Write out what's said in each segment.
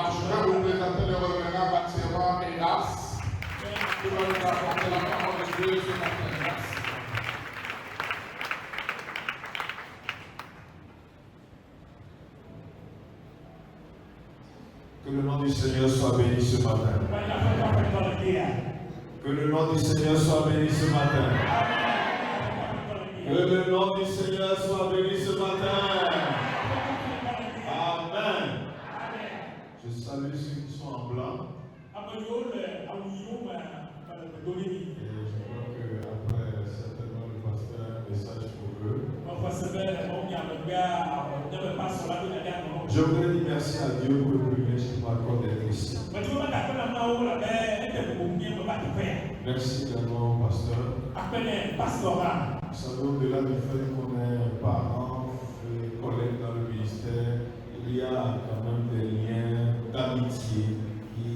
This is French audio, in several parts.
Je vais vous présenter le reverend Batseva Hélas, qui va nous apporter la parole de Dieu ce matin. Que le nom du Seigneur soit béni ce matin. Que le nom du Seigneur soit béni ce matin. Que le nom du Seigneur soit béni ce matin. Amen. Je salue ceux qui sont en blanc. Et je crois qu'après certainement le pasteur a un message pour eux. Je voudrais dire merci à Dieu pour le privilège qu'il m'accorde d'être ici. Merci également au pasteur. Vous savez, au-delà du fait qu'on est parents et collègues dans le ministère, il y a quand même des liens d'amitié qui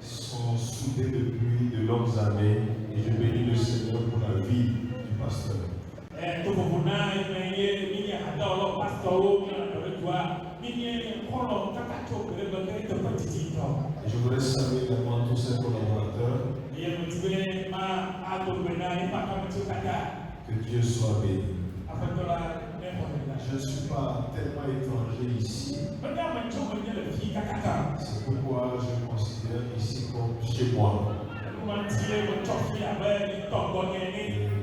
sont soudés depuis de longues années. Et je bénis le Seigneur pour la vie du pasteur. Et je voudrais saluer également tous ces collaborateurs. Que Dieu soit béni. Je ne suis pas tellement étranger ici. C'est pourquoi je considère ici comme chez moi.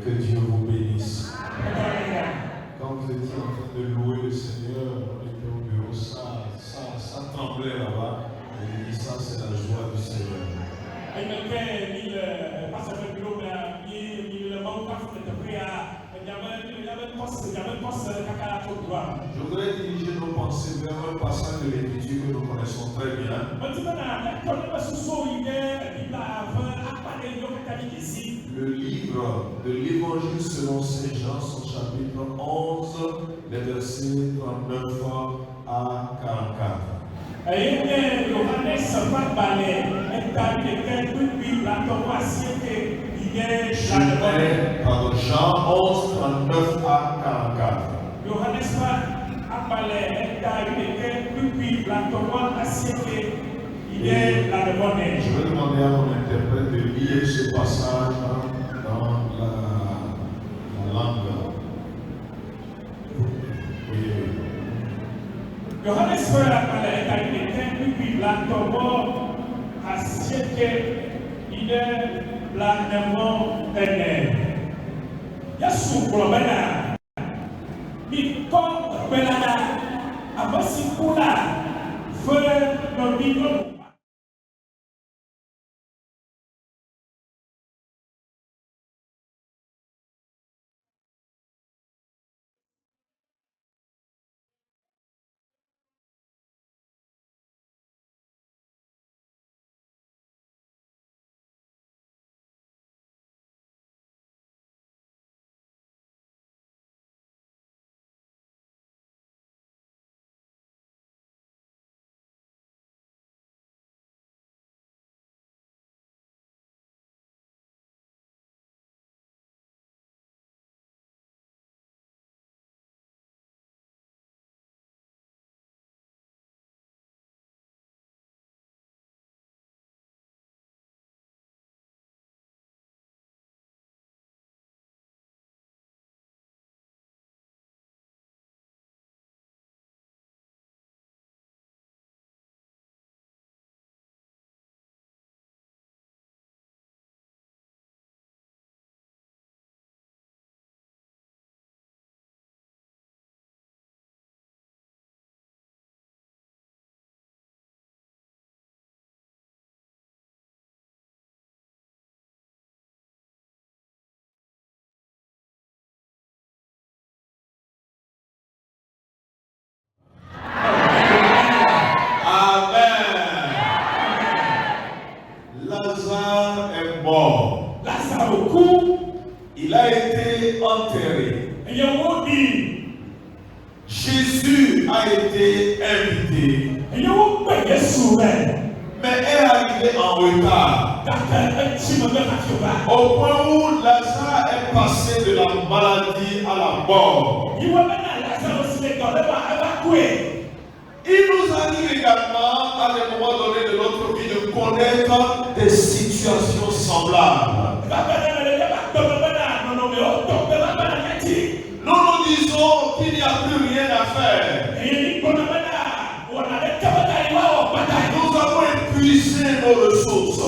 Que Dieu vous bénisse. Quand vous étiez en train de louer le Seigneur, on était au bureau, ça tremblait là-bas. Et il dit ça, c'est la joie du Seigneur. Je voudrais diriger nos pensées vers un passage de l'Écriture que nous connaissons très bien. Le livre de l'Évangile selon Saint Jean, son chapitre 11, les versets 39 à 44. Jean 11, 39 à 44. Je vais demander à mon interprète de lire ce passage dans la langue. Il a été enterré. Jésus a été invité. Mais est arrivé en retard. Au point où Lazare est passé de la maladie à la mort. Il nous arrive également à des moments donnés connaître des situations semblables. Nous nous disons qu'il n'y a plus rien à faire. Nous avons épuisé nos ressources.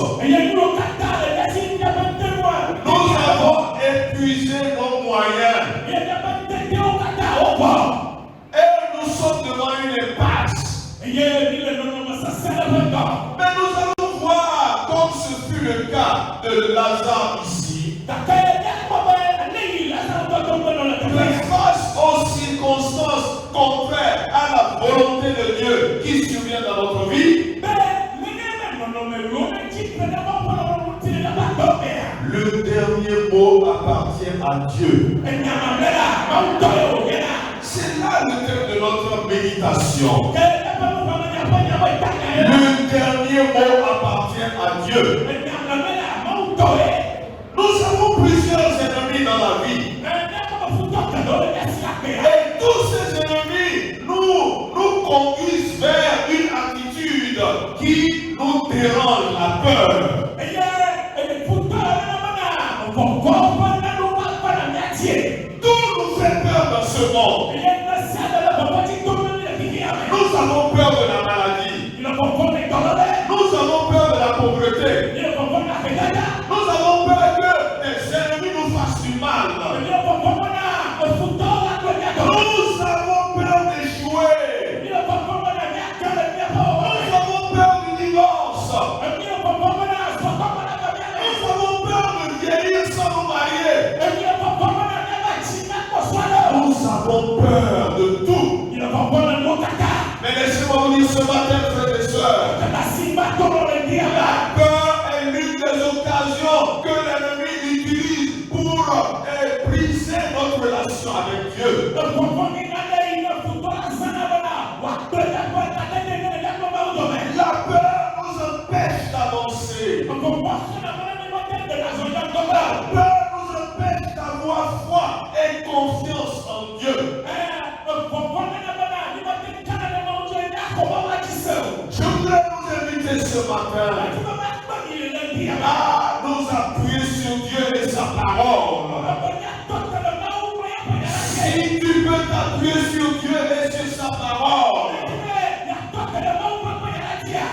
Nous avons épuisé nos moyens. Et nous sommes devant une impasse. Mais nous allons voir, comme ce fut le cas de Lazare ici, que face aux circonstances contraires à la volonté de Dieu qui survient dans notre vie, le dernier mot appartient à Dieu. C'est là le thème de notre méditation. Le dernier mot appartient à Dieu. Nous avons plusieurs ennemis dans la vie. Et tous ces ennemis nous conduisent vers une attitude qui nous dérange, la peur. Tout nous fait peur dans ce monde. Nous avons peur de la maladie. Nous avons peur de la pauvreté. Nous avons peur que les ennemis nous fassent du mal. Nous avons peur d'échouer. Nous avons peur du divorce. Nous avons peur de vieillir sans nous marier. Nous avons peur de tout. Mais laissez-moi vous dire ce matin, frères et sœurs, la peur est l'une des occasions que l'ennemi utilise pour briser notre relation avec Dieu. La peur nous empêche d'avancer. La peur nous empêche d'avoir foi et confiance en Dieu. Je voudrais nous inviter ce matin à nous appuyer sur Dieu et sa parole. Si tu peux t'appuyer sur Dieu et sur sa parole,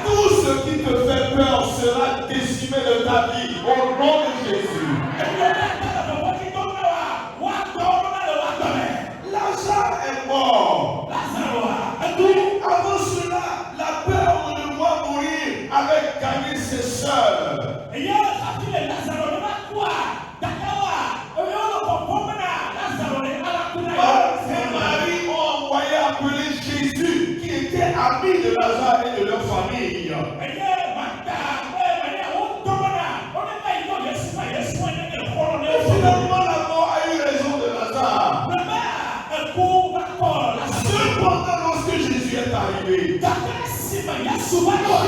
tout ce qui te fait peur sera décimé de ta vie au nom de Jésus. Lazare est mort. Avant cela, la peur de le voir mourir avait gagné ses sœurs. Marthe et Marie ont envoyé appeler Jésus, qui était ami de Lazare et de leur famille. Finalement, la mort a eu raison de Lazare. Cependant, lorsque Jésus est arrivé,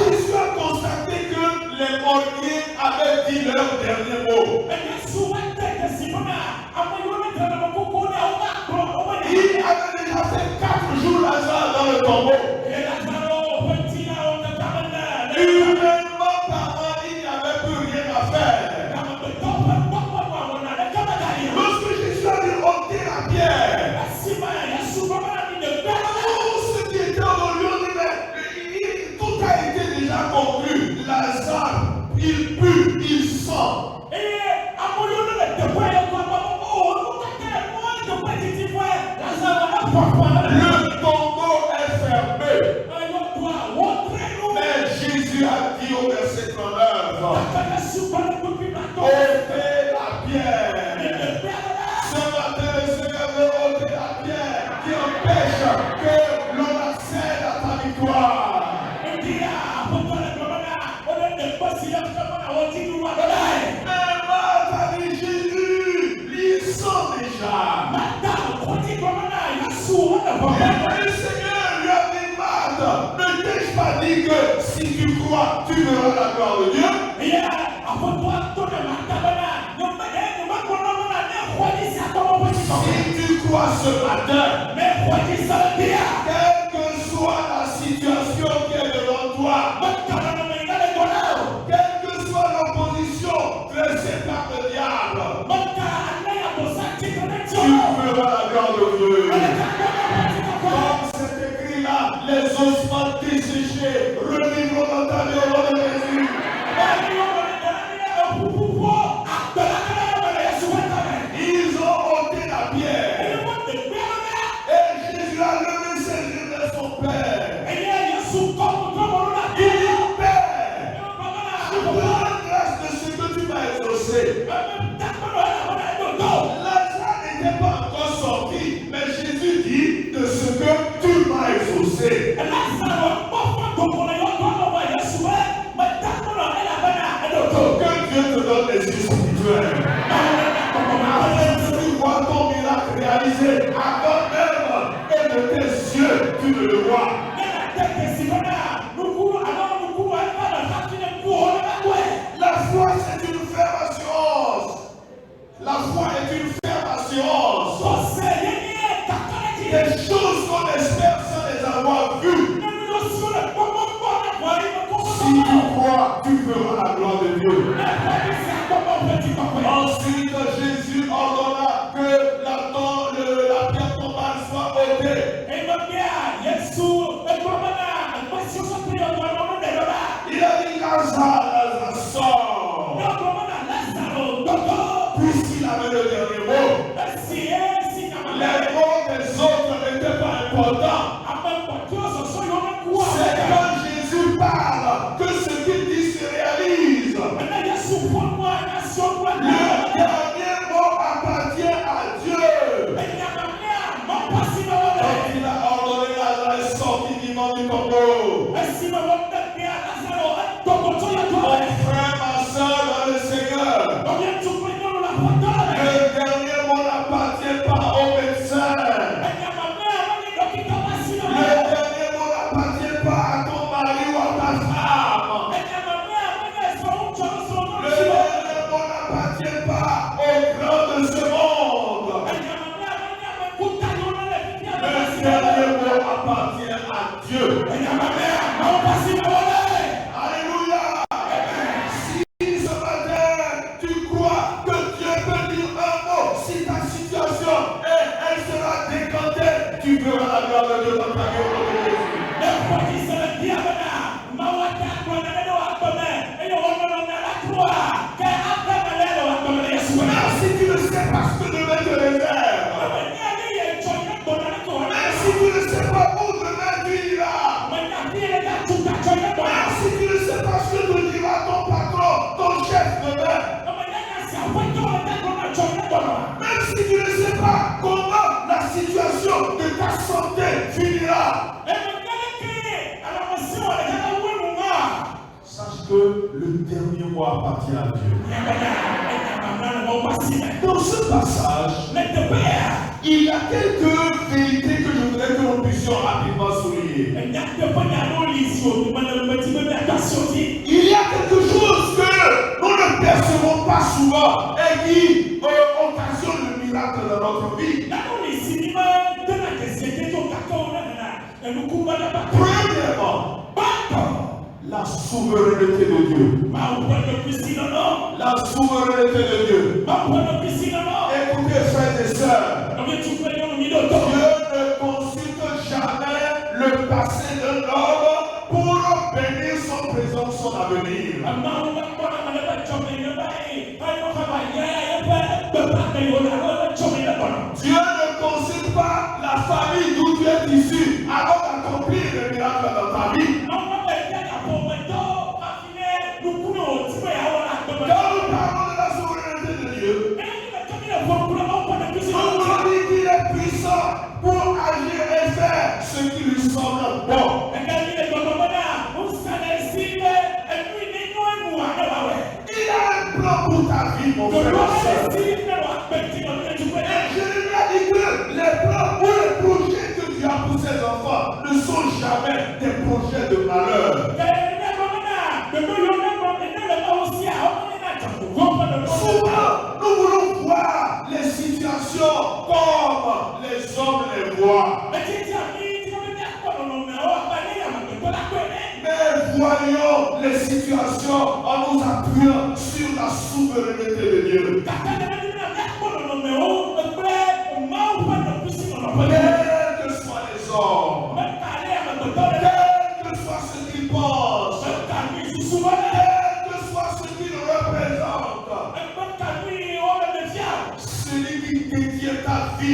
Jésus a constaté que les mortiers avaient dit leur dernier mot. Il avait déjà fait 4 jours Lazare dans le tombeau. Humainement parlant, il n'y avait plus rien à faire. Lorsque Jésus a dit ôtez la pierre, ce qui était dans le lieu, tout a été déjà conclu. Lazare, il pue, il sent. Le tombeau est fermé. Mais Jésus a dit au verset 39, ôtez la pierre. Ce matin, le Seigneur veut ôter la pierre qui empêche que l'on accède à ta victoire. Mais Marthe a dit Jésus, il sent déjà. Et le Seigneur lui a dit Marthe, ne t'ai-je pas dit que si tu crois, tu verras la gloire de Dieu? Si tu crois ce matin, quelle que soit la situation qui est devant toi, les ossements desséchés revivront dans ta vie au nom de Jésus. Ils ont ôté la pierre. Et Jésus a levé ses yeux vers son Père. Il dit, Père, je te rends grâce de ce que tu m'as exaucé. Lazare n'était pas encore sorti, mais Jésus dit de ce que tu m'as exaucé. Que Dieu te donne les yeux spirituels. Afin que tu vois ton miracle réalisé avant même et de tes yeux, tu ne le vois. La foi, c'est une ferme assurance. La foi est une ferme assurance. Des choses qu'on espère sans les avoir vues. Si tu crois, tu verras la gloire de Dieu. Ensuite, Jésus ordonna que la pierre tombale soit ôtée. Il a dit, Lazare, sort. Puisqu'il avait le dernier mot. Les mots des autres n'étaient pas importants. C'est quand Jésus parle que ce qu'il dit se réalise. Le dernier mot appartient à Dieu. Quand il a ordonné Lazare est sorti vivant du tombeau. Mon frère, ma soeur dans le Seigneur, le dernier mot n'appartient pas au médecin. Le dernier mot n'appartient pas à ton mari ou à ta femme. Le dernier mot n'appartient pas aux grands de ce monde. Le dernier mot appartient à Dieu. Alléluia. Si ce matin tu crois que Dieu peut dire un mot, si ta situation elle sera décantée, tu verras la gloire de Dieu dans ta vie au nom de Jésus. Même si tu ne sais pas ce que demain te réserve, même si tu ne sais pas où demain tu iras, même si tu ne sais pas ce que te dira ton patron, ton chef demain, même si tu ne sais pas comment la situation de ta santé finira, sache que le dernier mot appartient à Dieu. Dans ce passage, il y a quelques vérités que je voudrais que nous puissions rapidement souligner. Il y a quelque chose que nous ne percevons pas souvent et qui occasionne le miracle dans notre vie. Premièrement, la souveraineté de Dieu. La souveraineté de Dieu. Écoutez, frères et sœurs, Dieu ne consulte jamais le passé d'un homme pour bénir son présent, son avenir. Dieu ne consulte pas la famille d'où tu es issu avant d'accomplir le miracle dans ta vie. Quand nous parlons de la souveraineté de Dieu, nous voulons dire qu'il est puissant pour agir et faire ce qui lui semble bon. Il a un plan pour ta vie, mon frère. Je lui ai dit que les plans ou les projets que Dieu a pour ses enfants ne sont jamais des projets de malheur. Souvent, nous voulons voir les situations comme les hommes les voient. Mais voyons les situations en nous appuyant sur la souveraineté de Dieu. Quels que soient les hommes,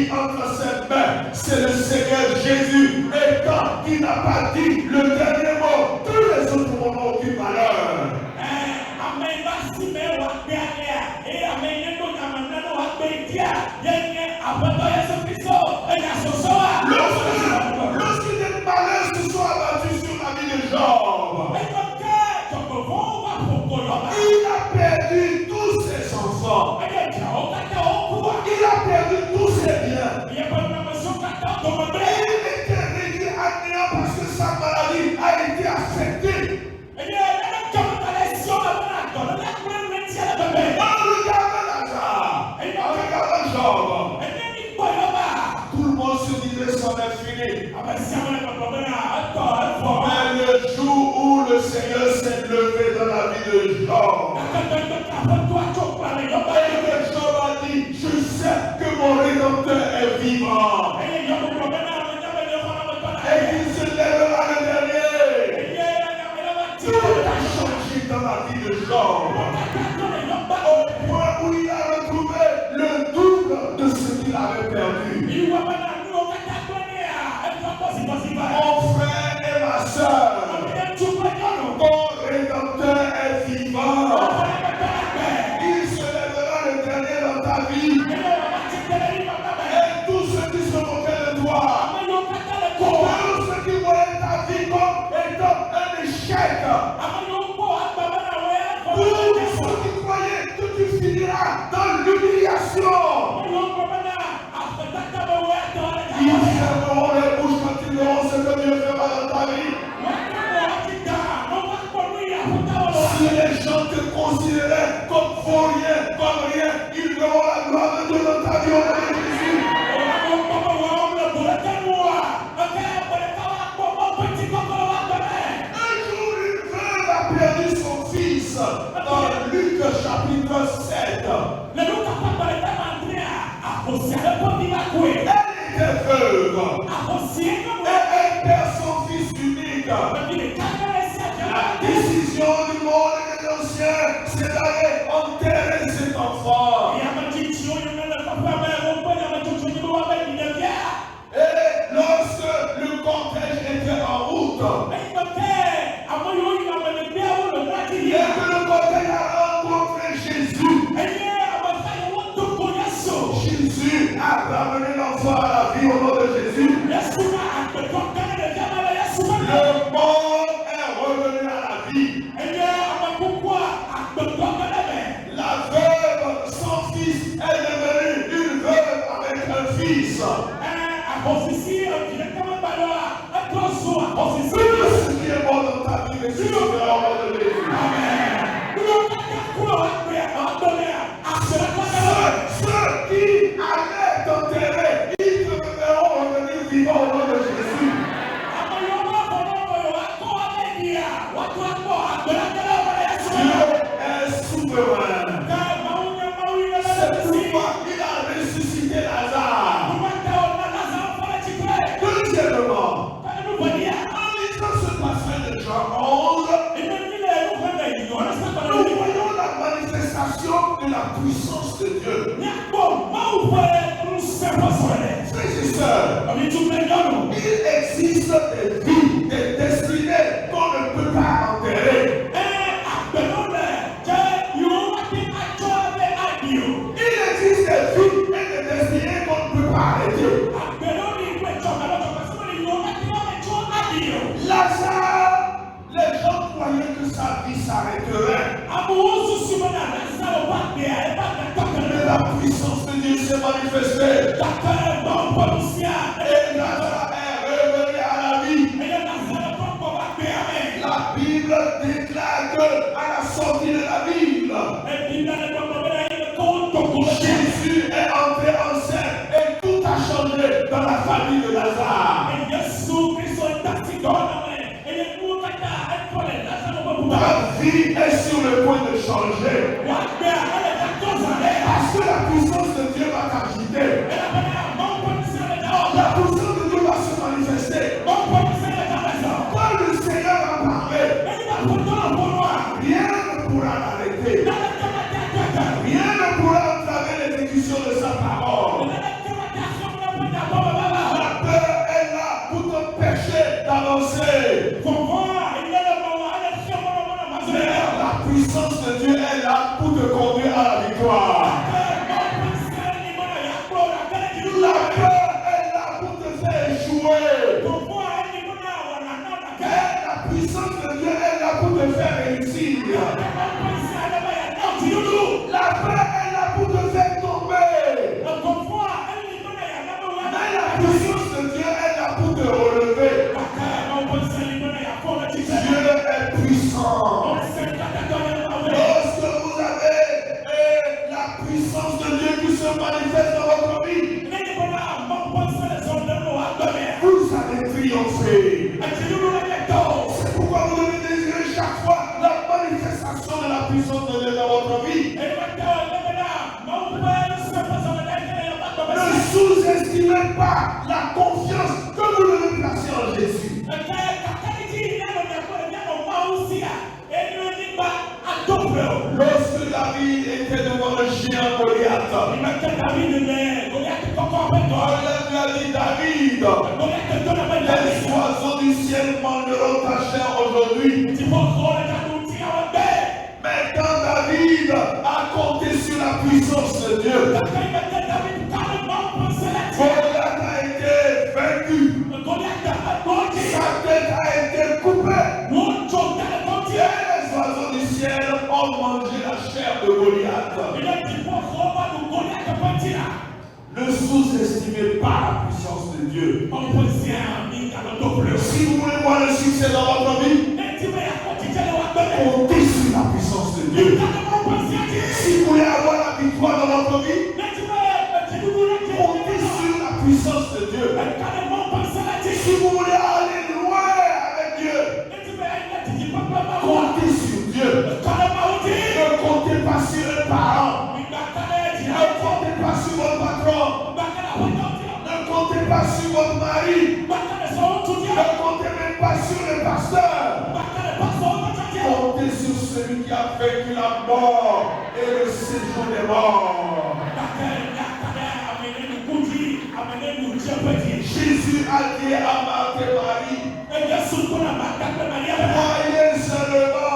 vie entre ses mains. C'est le Seigneur Jésus. Et quand il n'a pas dit le dernier mot, tous les autres mots n'ont aucun valeur. Lorsqu'il est malheur se soit abattu sur la vie de Job, il a perdu tous ses enfants. Il a perdu tous ses biens. Il était réduit à néant parce que sa maladie a été affectée. En regardant Lazare, en regardant Job, tout le monde se disait c'en est fini. Mais le jour où le Seigneur s'est levé dans la vie de Job, et que Job a dit, je sais que mon Rédempteur est vivant. Et qu'il se lèvera le dernier. Tout a changé dans la vie de Job. Au point où il a retrouvé le double de ce qu'il avait perdu. Mon frère et ma soeur, ton Rédempteur est vivant. Il se lèvera le dernier dans ta vie. Et tous ceux qui se moquaient de toi, tous ceux qui voyaient ta vie comme étant un échec, tous ceux qui croyaient que tu finiras dans l'humiliation, ils fermeront les bouches quand ils verront ce que Dieu fera dans ta vie. Si les gens te considéraient comme faux rien, comme rien, ils verront la gloire de Dieu dans ta vie au nom de Jésus. Un jour, une veuve a perdu son fils dans Luc chapitre 7. Elle était veuve et elle perd son fils unique. La décision du monde et des anciens, c'est d'aller enterrer cet enfant. Et lorsque le cortège était en route, et que le cortège a rencontré Jésus, Jésus a ramené l'enfant à la vie au nom de Jésus. Le monde est revenu à la vie. La veuve sans fils est devenue une veuve avec un fils. Tout ce qui est bon dans ta vie ressuscitera au nom de Jésus. Ceux qui allaient t'enterrer, ils te verront revenir vivant au nom de Jésus. Dieu est souverain. C'est pourquoi il a ressuscité Lazare. Deuxièmement, en lisant ce passage de Jean 11, nous voyons la manifestation de la puissance de Dieu. Frères et sœurs, il existe des vies, des destinées qu'on ne peut pas enterrer. Il existe des vies et des destinées qu'on ne peut pas arrêter. Lazare, les gens croyaient que sa vie s'arrêterait. Mais la puissance de Dieu s'est manifestée. Et Lazare est revenu à la vie. La Bible déclare qu'à la sortie de la Bible, Jésus est entré en scène et tout a changé dans la famille de Lazare. Ta vie est sur le point de changer. Parce que la puissance de Dieu va t'agiter. La puissance de Dieu va se manifester. Quand le Seigneur va parler, rien ne pourra l'arrêter. Rien ne pourra entraver l'exécution de sa parole. puissance de Dieu est là pour te conduire à la victoire. La peur est là pour te faire échouer. La puissance de Dieu est là pour te faire réussir. La peur est là pour te faire tomber. Mais la puissance de Dieu est là pour te relever. Dieu est puissant. Lorsque vous avez la puissance de Dieu qui se manifeste dans votre vie, vous allez triompher. C'est pourquoi vous devez désirer chaque fois la manifestation de la puissance de Dieu dans votre vie. Ne sous-estimez pas la confiance que vous devez placer en Jésus. Lorsque David était devant le géant Goliath, Goliath lui a dit, David, les oiseaux du ciel mangeront ta chair aujourd'hui. Mais quand David a compté sur la puissance de Dieu, Goliath a été vaincu. Sa tête a été coupée. Et les oiseaux du ciel ont mangé la chair de Goliath. Ne sous-estimez pas la puissance de Dieu. Si vous voulez voir le succès dans votre vie, comptez sur la puissance de Dieu. Si vous voulez avoir la victoire dans votre vie, comptez sur la puissance de Dieu. Si vous voulez aller loin avec Dieu, comptez sur Dieu. Ne comptez pas sur les parents. Ne comptez pas sur votre patron. Ne comptez pas sur votre mari. Ne comptez même pas sur le pasteur. Comptez sur celui qui a vaincu la mort et le séjour des morts. Jésus a dit à Marthe et Marie, croyez seulement.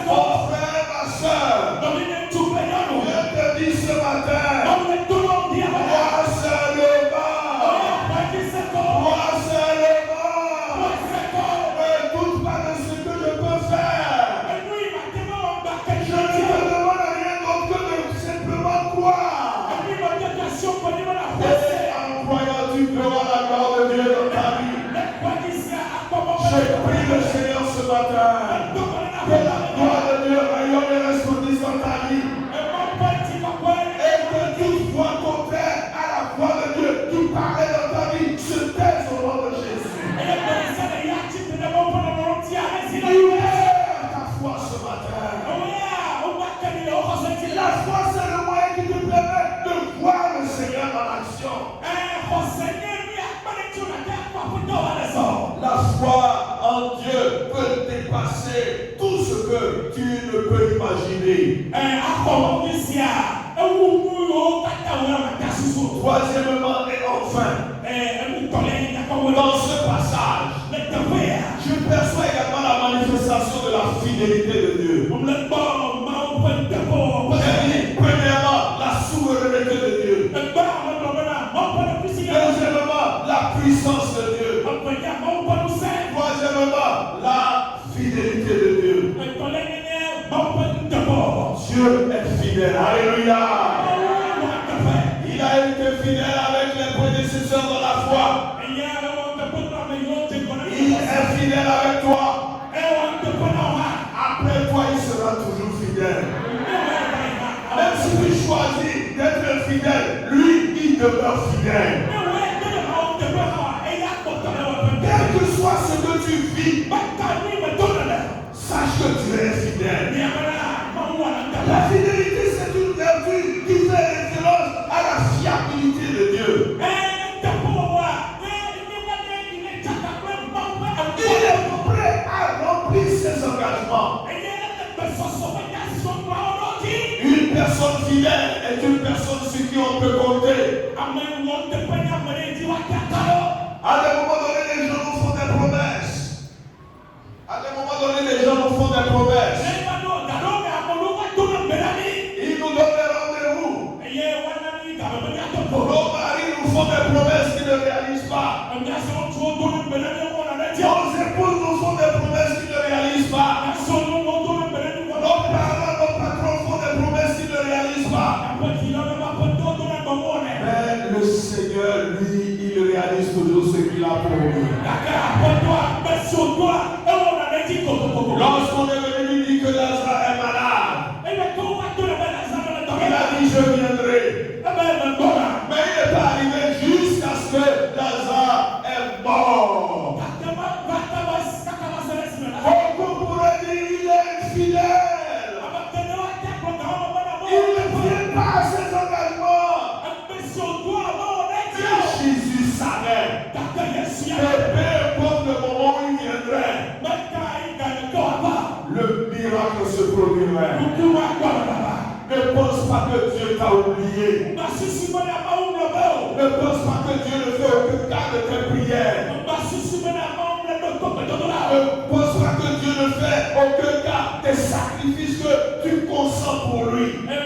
Mon frère, ma soeur, je te dis ce matin, crois seulement. Crois seulement. Ne doute pas de ce que je peux faire. Je ne te demande rien d'autre que de simplement croire. Et en croyant, tu verras la gloire de Dieu dans ta vie. Je prie le Seigneur ce matin que la gloire de Dieu rayonne et resplendisse dans ta vie. Et que toute voix contraire à la voix de Dieu qui paraît dans ta vie se taise au nom de Jésus. Libère ta foi ce matin. La foi, c'est le moyen qui te permet de voir le Seigneur dans l'action. La foi en Dieu peut dépasser tout ce que tu ne peux imaginer. Troisièmement et enfin, dans ce passage, je perçois également la manifestation de la fidélité de Dieu. Premièrement, la souveraineté de Dieu. Deuxièmement, la puissance de Dieu. Troisièmement, la fidélité de Dieu. Dieu est fidèle. Alléluia. Il a été fidèle avec les prédécesseurs de la foi. Il est fidèle avec toi. Après toi, il sera toujours fidèle. Même si tu choisis d'être fidèle, lui, il demeure fidèle. Quel que soit ce que tu vis, sache que tu es fidèle. La fidélité, c'est une vertu qui fait référence à la fiabilité de Dieu. Il est prêt à remplir ses engagements. Une personne fidèle est une personne sur qui on peut compter. À des moments donnés, les gens nous font des promesses. À des moments donnés, les les gens nous font des promesses. Ils nous donnent des rendez-vous. Nos maris nous font des promesses qu'ils ne réalisent pas. Nos épouses nous font des promesses qu'ils ne réalisent pas. Nos parents, nos patrons font des promesses qu'ils ne réalisent pas. Mais le Seigneur, lui, il réalise toujours ce qu'il a promis. Lorsqu'on est venu lui dire que Lazare est malade, il a dit je viendrai. Mais il n'est pas arrivé jusqu'à ce que Lazare est mort. Beaucoup pourraient dire il est infidèle. Il ne tient pas à ses engagements. Mais Jésus savait que peu importe le moment où il viendrait, le miracle se produirait. Ne pense pas que Dieu t'a oublié. Ne pense pas que Dieu ne fait aucun cas de tes prières. Ne pense pas que Dieu ne fait aucun cas des sacrifices que tu consens pour lui. Le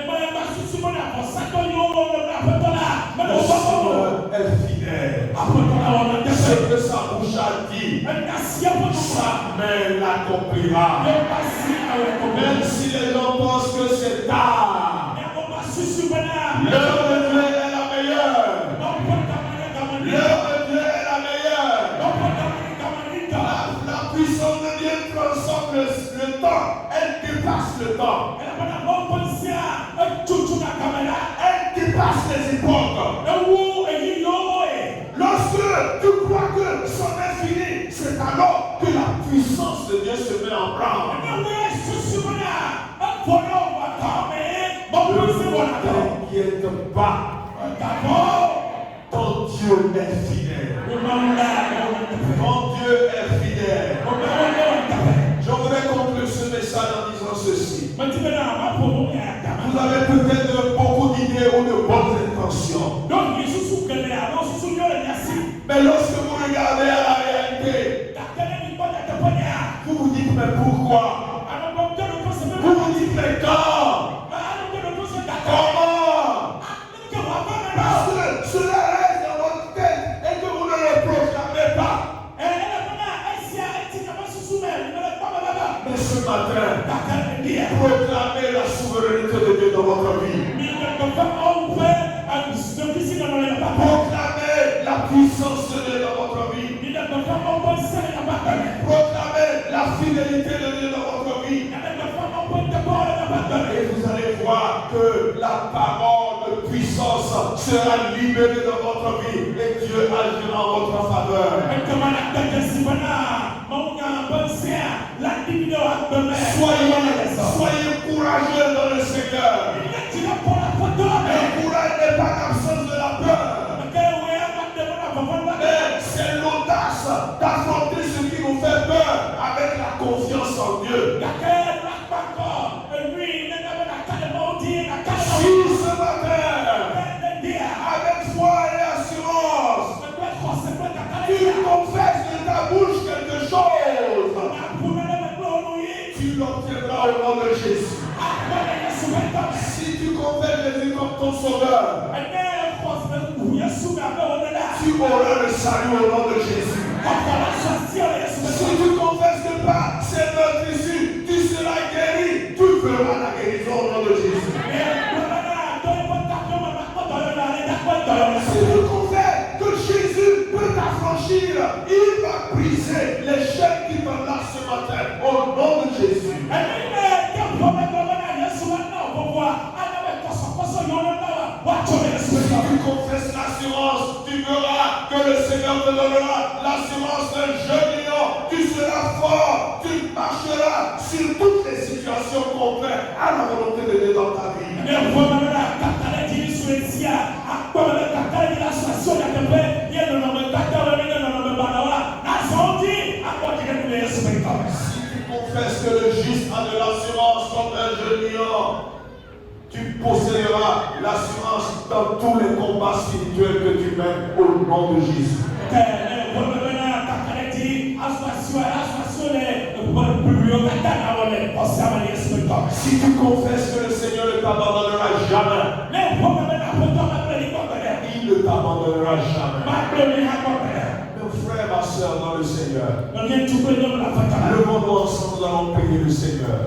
Seigneur est fidèle. Ce que sa bouche a dit, sa main l'accomplira. Même si les gens pensent que c'est tard, l'heure de Dieu est la meilleure. L'heure de Dieu est la meilleure. La puissance de Dieu transforme le temps. Elle dépasse le temps. Elle dépasse les époques. Lorsque tu crois que son est fini, c'est alors que la puissance de Dieu se met en branle. Ne t'inquiète pas. Ton Dieu est fidèle. Ton Dieu est fidèle. Je voudrais conclure ce message en disant ceci. Vous avez peut-être beaucoup d'idées ou de bonnes intentions. Mais lorsque vous regardez à la réalité, vous vous dites mais pourquoi? Vous vous dites mais quand? Comment? Parce que cela reste dans votre tête et que vous ne le proclamez pas. Mais ce matin, proclamez la souveraineté de Dieu dans votre vie. Proclamez la puissance de Dieu dans votre vie. Proclamez la fidélité de Dieu dans votre vie. Et vous allez voir que la parole de puissance sera libérée dans votre vie et Dieu agira en votre faveur. Soyez courageux dans le Seigneur. Le courage n'est pas l'absence de la peur. Mais c'est l'audace d'affronter ce qui nous fait peur avec la confiance en Dieu. Si ce matin, avec foi et assurance, tu confesses de ta bouche quelque chose, tu l'obtiendras au nom de Jésus. Si tu confesses Jésus comme ton sauveur, tu auras le salut au nom de Jésus. Si tu confesses que par cette notre issue, tu seras guéri, tu feras la guérison au nom de Jésus. Si tu confesses que Jésus peut t'affranchir, il va briser les chaînes qui t'enlacent ce matin au nom de Jésus. Si tu confesses l'assurance, tu verras que le Seigneur te donnera l'assurance d'un jeune lion. Tu seras fort, tu marcheras sur toutes les situations contraires à la volonté de Dieu dans ta vie. Si tu confesses que le juste a de l'assurance comme un jeune lion, tu posséderas l'assurance dans tous les combats spirituels que tu mènes au nom de Jésus. Si tu confesses que le Seigneur ne t'abandonnera jamais, il ne t'abandonnera jamais. Mes frères, ma soeur dans le Seigneur, levons-nous ensemble, nous allons prier le Seigneur.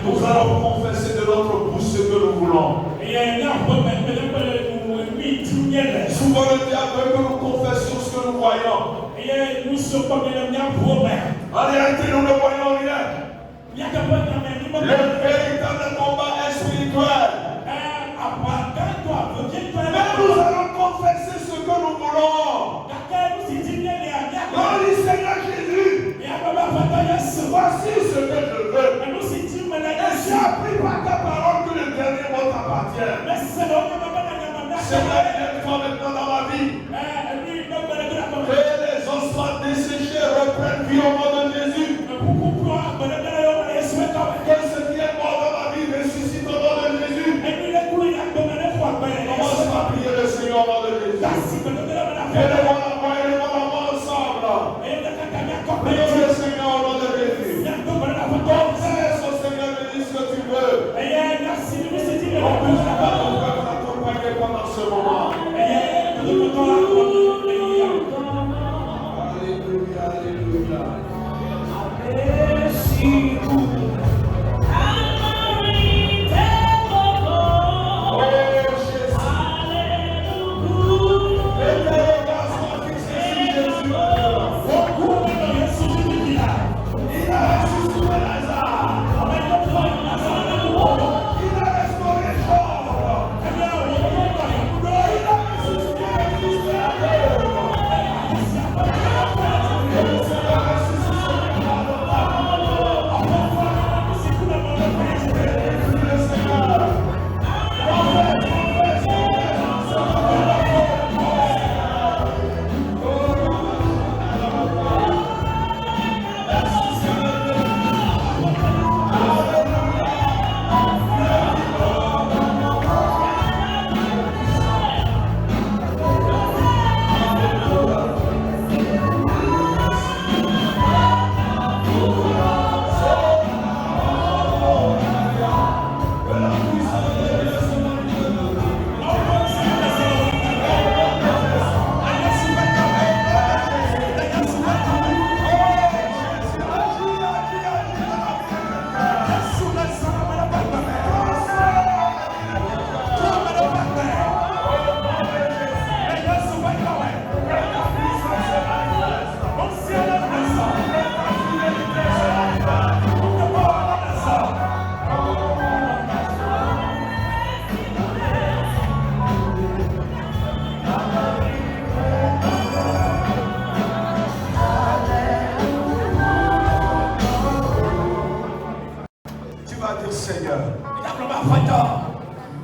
Nous allons confesser de notre bouche ce que nous voulons. Souvent le diable veut que nous confessions ce que nous voyons. En réalité, nous ne voyons rien. Le véritable combat est spirituel. Mais nous allons confesser ce que nous voulons. Oh, dit Seigneur Jésus, voici ce que je veux. Et j'ai appris par ta parole que le dernier mot t'appartient. Seigneur, il est toi maintenant dans ma vie. Que les ossements desséchés reprennent vie au nom de Jésus. Que ce qui est mort dans ma vie ressuscite au nom de Jésus. Commence à prier le Seigneur au nom de Jésus. Élevons la voix ensemble. Prions le Seigneur au nom de Jésus. Confesse au Seigneur de dire ce que tu veux. On peut t'accompagner pendant ce moment. Alléluia, alléluia.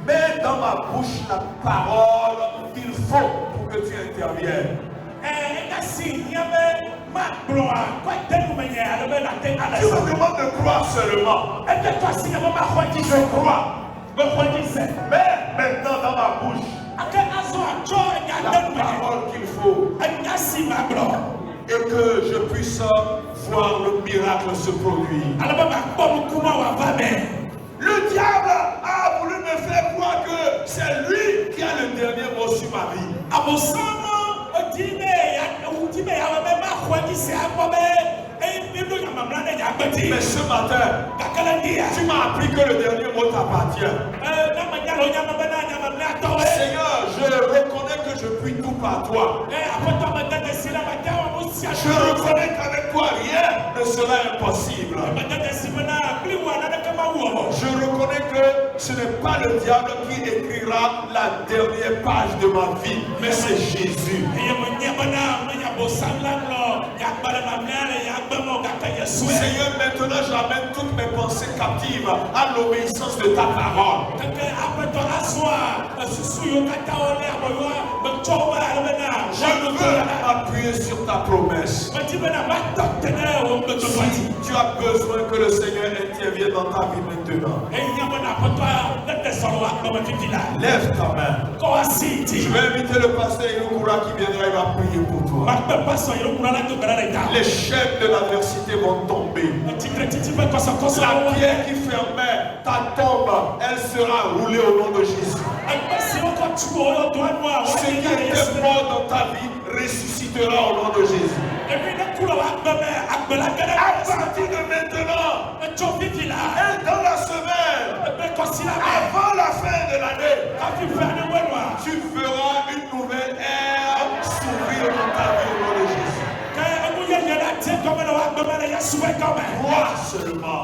Mets dans ma bouche la parole qu'il faut pour que tu interviennes. Tu me demandes de croire seulement. Je crois. Mais maintenant dans ma bouche la parole qu'il faut. Et que je puisse voir le miracle se produire. Le diable a voulu me faire croire que c'est lui qui a le dernier mot sur ma vie. Mais ce matin, tu m'as appris que le dernier mot t'appartient. Seigneur, je reconnais que je puis tout par toi. Je reconnais qu'avec toi rien ne sera impossible. Je reconnais que ce n'est pas le diable qui écrira la dernière page de ma vie, mais c'est Jésus. Seigneur, maintenant j'amène toutes mes pensées captives à l'obéissance de ta parole. Je veux appuyer sur ta promesse. Si tu as besoin que le Seigneur intervienne dans ta vie maintenant, lève ta main. Je vais inviter le pasteur Yokura qui viendra, il va prier pour toi. Les chaînes de l'adversité vont tomber. La pierre barrière qui fermait ta tombe, elle sera roulée au nom de Jésus. Ce qui était mort dans ta vie ressuscitera au nom de Jésus. À partir de maintenant, et dans la semaine, avant la fin de l'année, tu feras une nouvelle ère s'ouvrir dans ta vie au nom de Jésus. Crois seulement.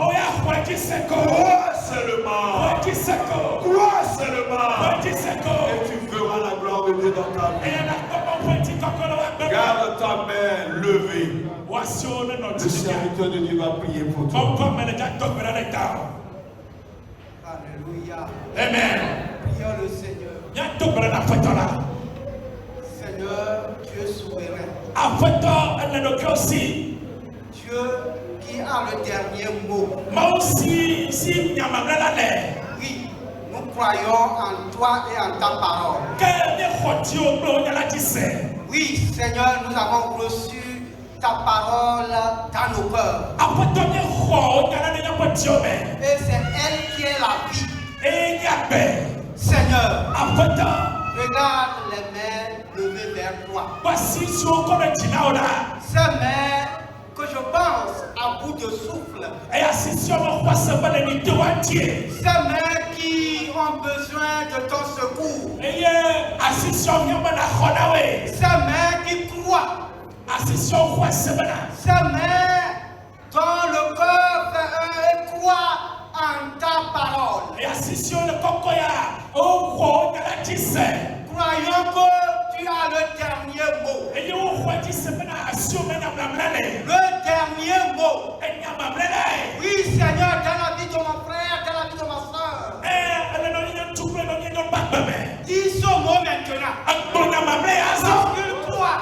Crois seulement. Crois seulement. Et tu verras la gloire de Dieu dans ta vie. Garde ta main levée. Le serviteur de Dieu va prier pour toi. Alléluia. Amen. Prions le Seigneur. Seigneur, Dieu souverain. Dieu qui a le dernier mot. Oui, nous croyons en toi et en ta parole. Oui, Seigneur, nous avons reçu ta parole dans nos cœurs. Et c'est elle qui est la vie. Seigneur, regarde les mains levées vers toi. Ces mains que je pense à bout de souffle. Ces mains qui ont besoin de ton secours. Ces mains qui croient. Ces mains dont le cœur fait et croit en ta parole. Croyons que tu as le dernier mot. Le dernier mot. Oui, Seigneur, dans la vie de mon frère, dans la vie de ma soeur. Dis ce mot maintenant. Parce qu'il croit.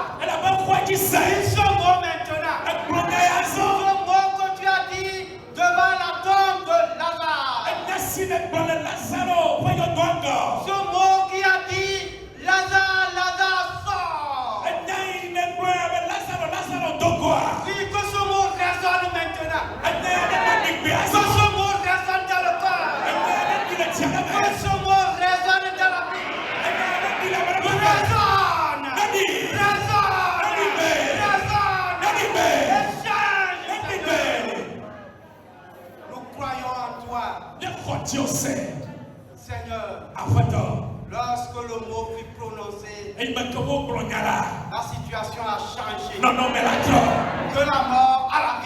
Dis ce mot maintenant. Ce mot que tu as dit devant la tombe de Lazare. Ce mot qui a dit Lazare, Lazare sort. Oui, que ce mot résonne maintenant. Que ce mot résonne dans le cœur. Que ce mot résonne dans la vie. Résonne. Nous croyons en toi. Seigneur, lorsque le mot fut prononcé, la situation a changé. De la mort à la vie.